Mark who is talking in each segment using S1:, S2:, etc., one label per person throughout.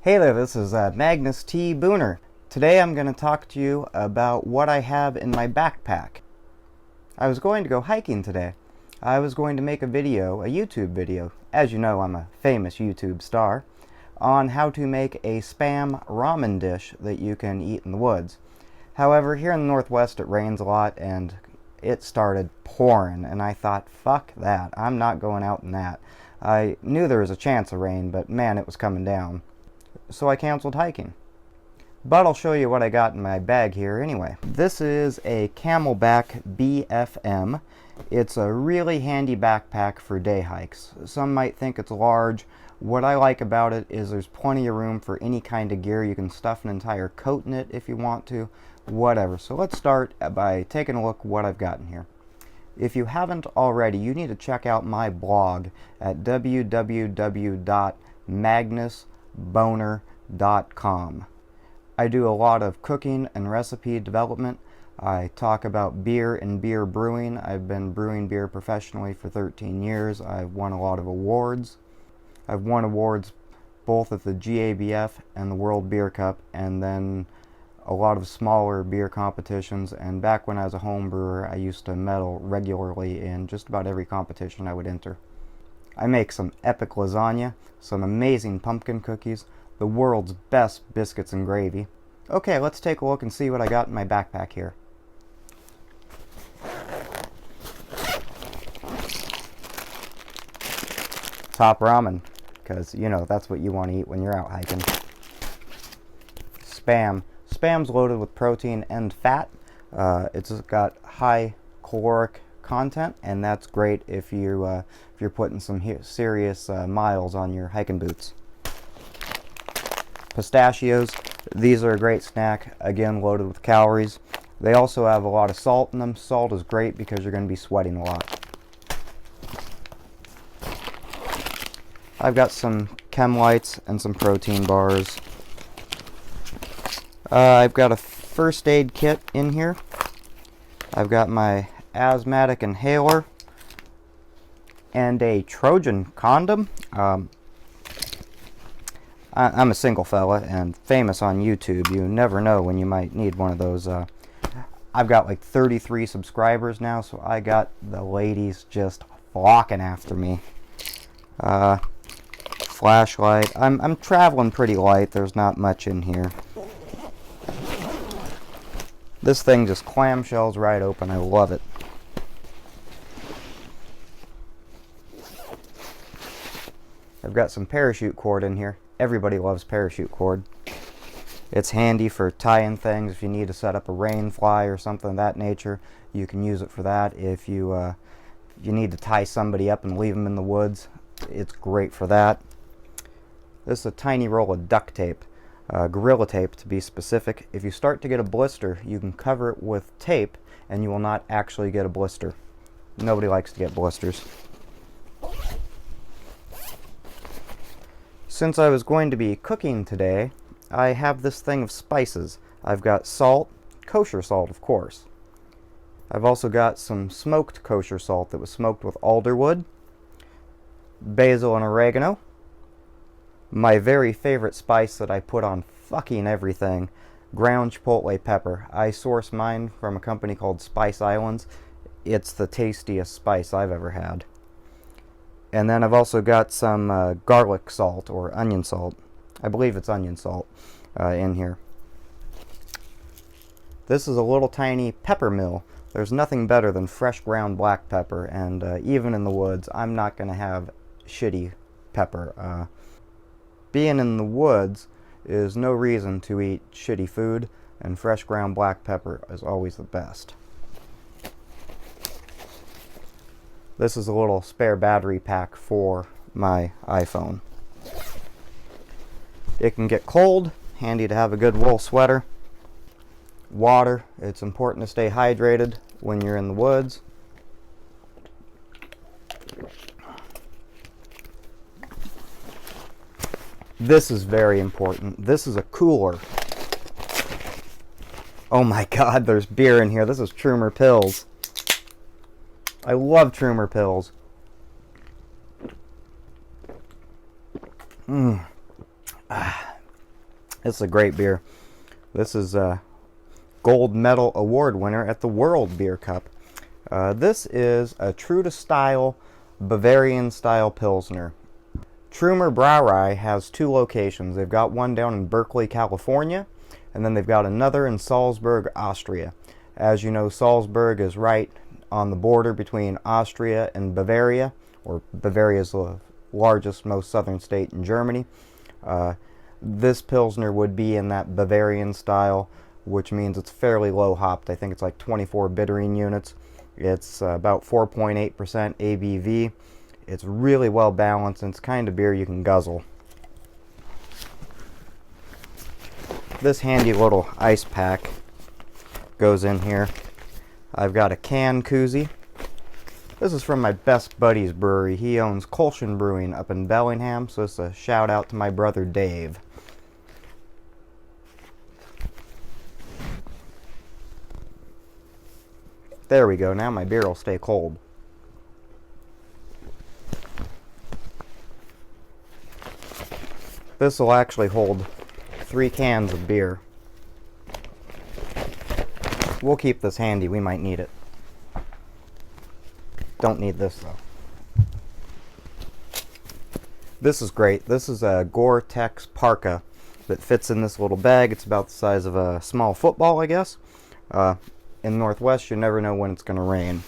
S1: Hey there, this is Magnus T. Booner. Today I'm going to talk to you about what I have in my backpack. I was going to go hiking today. I was going to make a YouTube video, as you know I'm a famous YouTube star, on how to make a Spam ramen dish that you can eat in the woods. However, here in the Northwest it rains a lot and it started pouring, and I thought, fuck that, I'm not going out in that. I knew there was a chance of rain, but man, it was coming down. So I canceled hiking. But I'll show you what I got in my bag here anyway. This is a Camelback BFM. It's a really handy backpack for day hikes. Some might think it's large. What I like about it is there's plenty of room for any kind of gear. You can stuff an entire coat in it if you want to, whatever. So let's start by taking a look at what I've got in here. If you haven't already, you need to check out my blog at www.magnusboner.com. I do a lot of cooking and recipe development. I talk about beer and beer brewing. I've been brewing beer professionally for 13 years. I've won a lot of awards. I've won awards both at the GABF and the World Beer Cup, and then a lot of smaller beer competitions. And back when I was a home brewer, I used to medal regularly in just about every competition I would enter. I make some epic lasagna, some amazing pumpkin cookies, the world's best biscuits and gravy. Okay, let's take a look and see what I got in my backpack here. Top ramen, because you know that's what you want to eat when you're out hiking. Spam. Spam's loaded with protein and fat. It's got high caloric content, and that's great if you're putting some serious miles on your hiking boots. Pistachios. These are a great snack, again loaded with calories. They also have a lot of salt in them. Salt is great because you're going to be sweating a lot. I've got some Chem Lights and some protein bars. I've got a first aid kit in here. I've got my asthmatic inhaler and a Trojan condom. I'm a single fella and famous on YouTube. You never know when you might need one of those. I've got like 33 subscribers now, so I got the ladies just flocking after me. Flashlight. I'm traveling pretty light. There's not much in here. This thing just clamshells right open. I love it. I've got some parachute cord in here. Everybody loves parachute cord. It's handy for tying things. If you need to set up a rain fly or something of that nature, you can use it for that. If you need to tie somebody up and leave them in the woods, it's great for that. This is a tiny roll of duct tape, Gorilla Tape to be specific. If you start to get a blister, you can cover it with tape and you will not actually get a blister. Nobody likes to get blisters. Since I was going to be cooking today, I have this thing of spices. I've got salt, kosher salt of course. I've also got some smoked kosher salt that was smoked with alderwood, basil and oregano, my very favorite spice that I put on fucking everything, ground chipotle pepper. I source mine from a company called Spice Islands. It's the tastiest spice I've ever had. And then I've also got some garlic salt or onion salt. I believe it's onion salt in here. This is a little tiny pepper mill. There's nothing better than fresh ground black pepper, and even in the woods, I'm not going to have shitty pepper. Being in the woods is no reason to eat shitty food, and fresh ground black pepper is always the best. This is a little spare battery pack for my iPhone. It can get cold, handy to have a good wool sweater. Water, it's important to stay hydrated when you're in the woods. This is very important. This is a cooler. Oh my god, there's beer in here. This is Trumer Pills. I love Trumer Pills. This is a great beer. This is a gold medal award winner at the World Beer Cup. This is a true to style Bavarian style Pilsner. Trümer Brauerei has 2 locations. They've got one down in Berkeley, California, and then they've got another in Salzburg, Austria. As you know, Salzburg is right on the border between Austria and Bavaria, or Bavaria is the largest, most southern state in Germany. This Pilsner would be in that Bavarian style, which means it's fairly low hopped. I think it's like 24 bittering units. It's about 4.8% ABV. It's really well balanced, and it's kind of beer you can guzzle. This handy little ice pack goes in here. I've got a can koozie. This is from my best buddy's brewery. He owns Kolschen Brewing up in Bellingham, so it's a shout out to my brother Dave. There we go. Now my beer will stay cold. This will actually hold 3 cans of beer. We'll keep this handy. We might need it. Don't need this though. This is great. This is a Gore-Tex parka that fits in this little bag. It's about the size of a small football, I guess. In the Northwest, you never know when it's going to rain.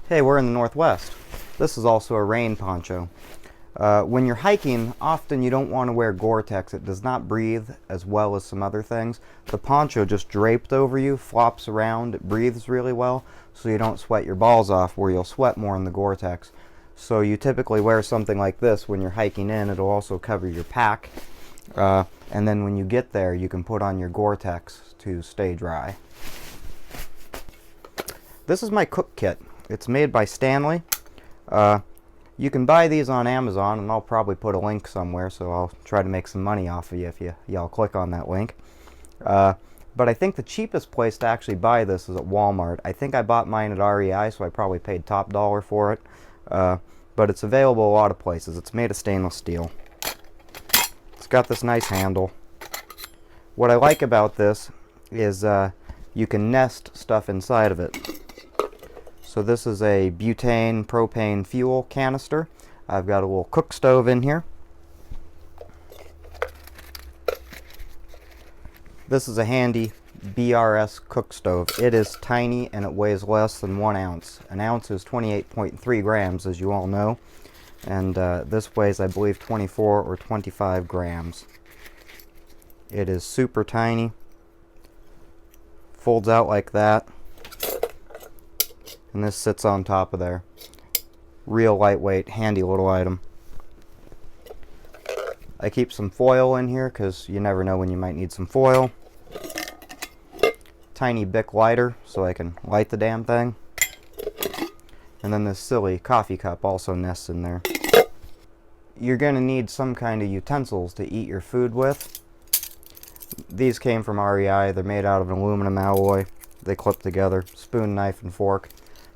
S1: Hey, we're in the Northwest. This is also a rain poncho. When you're hiking, often you don't want to wear Gore-Tex. It does not breathe as well as some other things. The poncho just draped over you, flops around, it breathes really well, so you don't sweat your balls off where you'll sweat more in the Gore-Tex. So you typically wear something like this when you're hiking in. It'll also cover your pack. And then when you get there, you can put on your Gore-Tex to stay dry. This is my cook kit. It's made by Stanley. You can buy these on Amazon, and I'll probably put a link somewhere, so I'll try to make some money off of you if y'all click on that link. But I think the cheapest place to actually buy this is at Walmart. I think I bought mine at REI, so I probably paid top dollar for it. But it's available a lot of places. It's made of stainless steel. It's got this nice handle. What I like about this is you can nest stuff inside of it. So this is a butane propane fuel canister. I've got a little cook stove in here. This is a handy BRS cook stove. It is tiny and it weighs less than 1 ounce. An ounce is 28.3 grams, as you all know. And this weighs, I believe, 24 or 25 grams. It is super tiny. Folds out like that. And this sits on top of there. Real lightweight, handy little item. I keep some foil in here because you never know when you might need some foil. Tiny Bic lighter so I can light the damn thing. And then this silly coffee cup also nests in there. You're going to need some kind of utensils to eat your food with. These came from REI. They're made out of an aluminum alloy. They clip together. Spoon, knife, and fork.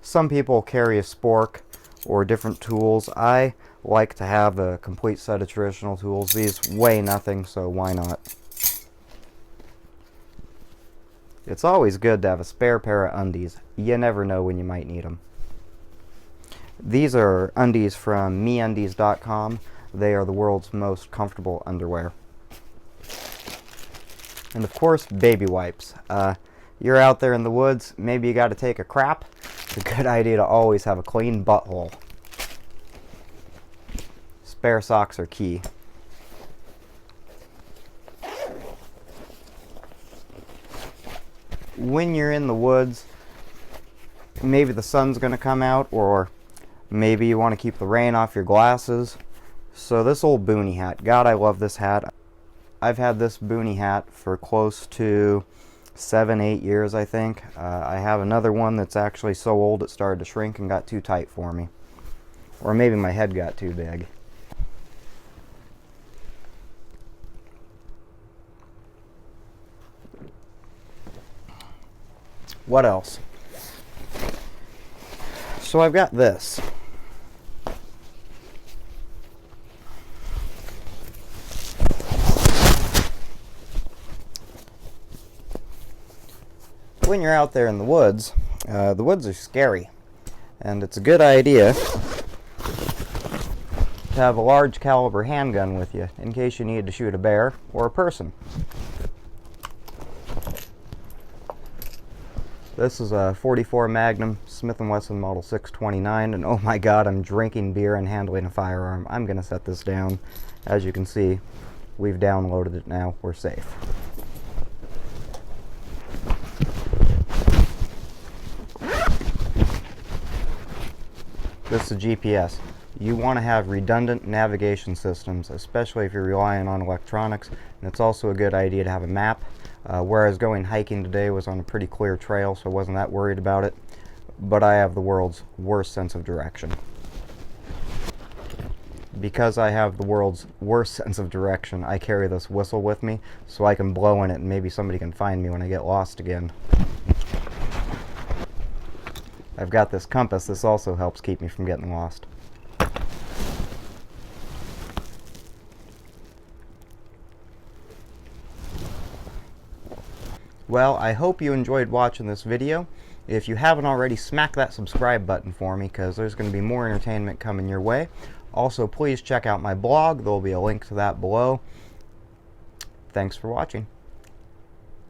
S1: Some people carry a spork or different tools. I like to have a complete set of traditional tools. These weigh nothing, so why not? It's always good to have a spare pair of undies. You never know when you might need them. These are undies from MeUndies.com. They are the world's most comfortable underwear. And of course, baby wipes. You're out there in the woods, maybe you got to take a crap. It's a good idea to always have a clean butthole. Spare socks are key. When you're in the woods, maybe the sun's going to come out, or maybe you want to keep the rain off your glasses. So this old boonie hat, God, I love this hat. I've had this boonie hat for close to 7-8 years, I think. I have another one that's actually so old it started to shrink and got too tight for me. Or maybe my head got too big. What else? So I've got this. when you're out there in the woods are scary, and it's a good idea to have a large caliber handgun with you in case you need to shoot a bear or a person. This is a .44 Magnum Smith & Wesson Model 629, and oh my god, I'm drinking beer and handling a firearm. I'm gonna set this down. As you can see, we've downloaded it now. We're safe. This is a GPS. You want to have redundant navigation systems, especially if you're relying on electronics, and it's also a good idea to have a map. Whereas going hiking today was on a pretty clear trail, so I wasn't that worried about it, but I have the world's worst sense of direction. Because I have the world's worst sense of direction, I carry this whistle with me so I can blow in it and maybe somebody can find me when I get lost again. I've got this compass. This also helps keep me from getting lost. Well, I hope you enjoyed watching this video. If you haven't already, smack that subscribe button for me, because there's going to be more entertainment coming your way. Also, please check out my blog. There will be a link to that below. Thanks for watching.